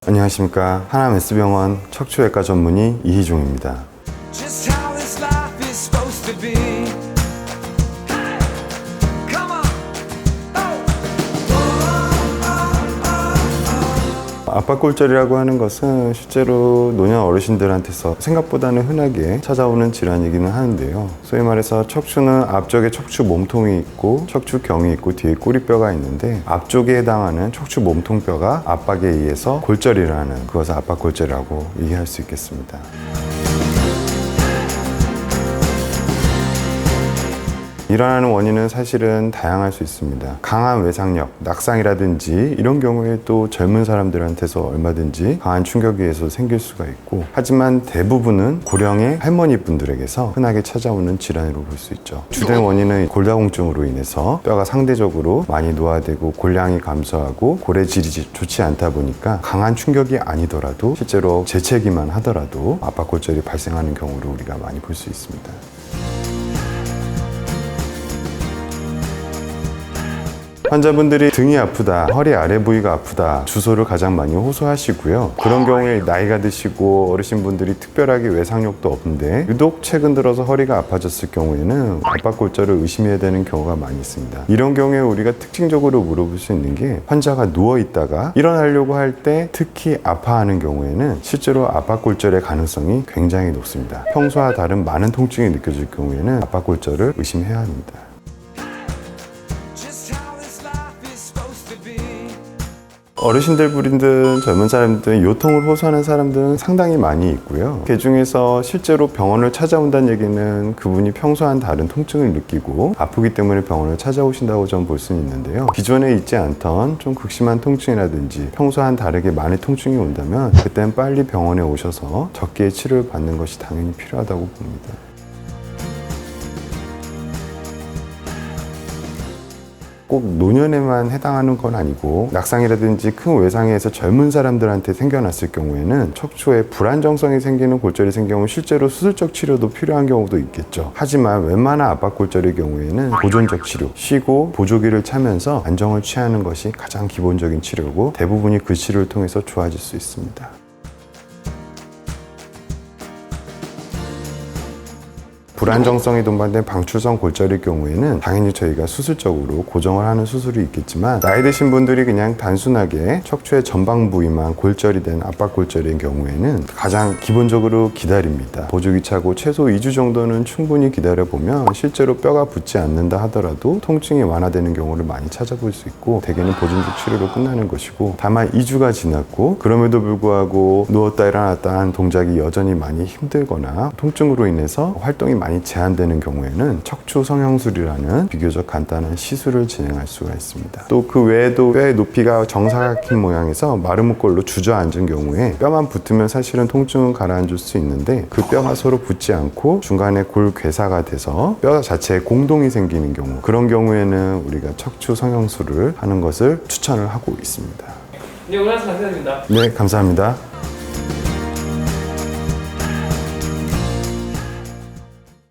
안녕하십니까. 하남 S병원 척추외과 전문의 이희종입니다. 압박골절이라고 하는 것은 실제로 노년 어르신들한테서 생각보다는 흔하게 찾아오는 질환이기는 하는데요. 소위 말해서 척추는 앞쪽에 척추 몸통이 있고 척추경이 있고 뒤에 꼬리뼈가 있는데 앞쪽에 해당하는 척추 몸통뼈가 압박에 의해서 골절이라는 그것을 압박골절이라고 얘기할 수 있겠습니다. 일어나는 원인은 사실은 다양할 수 있습니다. 강한 외상력, 낙상이라든지 이런 경우에 또 젊은 사람들한테서 얼마든지 강한 충격에 의해서 생길 수가 있고, 하지만 대부분은 고령의 할머니 분들에게서 흔하게 찾아오는 질환으로 볼 수 있죠. 주된 원인은 골다공증으로 인해서 뼈가 상대적으로 많이 노화되고 골량이 감소하고 고래질이 좋지 않다 보니까 강한 충격이 아니더라도 실제로 재채기만 하더라도 압박골절이 발생하는 경우를 우리가 많이 볼 수 있습니다. 환자분들이 등이 아프다, 허리 아래 부위가 아프다 주소를 가장 많이 호소하시고요. 그런 경우에 나이가 드시고 어르신분들이 특별하게 외상력도 없는데 유독 최근 들어서 허리가 아파졌을 경우에는 압박골절을 의심해야 되는 경우가 많이 있습니다. 이런 경우에 우리가 특징적으로 물어볼 수 있는 게, 환자가 누워있다가 일어나려고 할 때 특히 아파하는 경우에는 실제로 압박골절의 가능성이 굉장히 높습니다. 평소와 다른 많은 통증이 느껴질 경우에는 압박골절을 의심해야 합니다. 어르신들 분들은 젊은 사람들은 요통을 호소하는 사람들은 상당히 많이 있고요. 그 중에서 실제로 병원을 찾아온다는 얘기는 그분이 평소와는 다른 통증을 느끼고 아프기 때문에 병원을 찾아오신다고 저는 볼 수는 있는데요. 기존에 있지 않던 좀 극심한 통증이라든지 평소와는 다르게 많은 통증이 온다면 그때는 빨리 병원에 오셔서 적기에 치료를 받는 것이 당연히 필요하다고 봅니다. 꼭 노년에만 해당하는 건 아니고 낙상이라든지 큰 외상에서 젊은 사람들한테 생겨났을 경우에는 척추에 불안정성이 생기는 골절이 생긴 경우 실제로 수술적 치료도 필요한 경우도 있겠죠. 하지만 웬만한 압박골절의 경우에는 보존적 치료, 쉬고 보조기를 차면서 안정을 취하는 것이 가장 기본적인 치료고 대부분이 그 치료를 통해서 좋아질 수 있습니다. 불안정성이 동반된 방출성 골절의 경우에는 당연히 저희가 수술적으로 고정을 하는 수술이 있겠지만, 나이 드신 분들이 그냥 단순하게 척추의 전방 부위만 골절이 된 압박골절인 경우에는 가장 기본적으로 기다립니다. 보조기 차고 최소 2주 정도는 충분히 기다려보면 실제로 뼈가 붙지 않는다 하더라도 통증이 완화되는 경우를 많이 찾아볼 수 있고, 대개는 보존적 치료로 끝나는 것이고, 다만 2주가 지났고 그럼에도 불구하고 누웠다 일어났다 하는 동작이 여전히 많이 힘들거나 통증으로 인해서 활동이 많이 제한되는 경우에는 척추 성형술이라는 비교적 간단한 시술을 진행할 수가 있습니다. 또 그 외에도 뼈의 높이가 정사각형 모양에서 마름모꼴로 주저앉은 경우에 뼈만 붙으면 사실은 통증은 가라앉을 수 있는데, 그 뼈가 서로 붙지 않고 중간에 골괴사가 돼서 뼈 자체에 공동이 생기는 경우, 그런 경우에는 우리가 척추 성형술을 하는 것을 추천을 하고 있습니다. 네, 오늘 말씀 감사드립니다. 네, 감사합니다.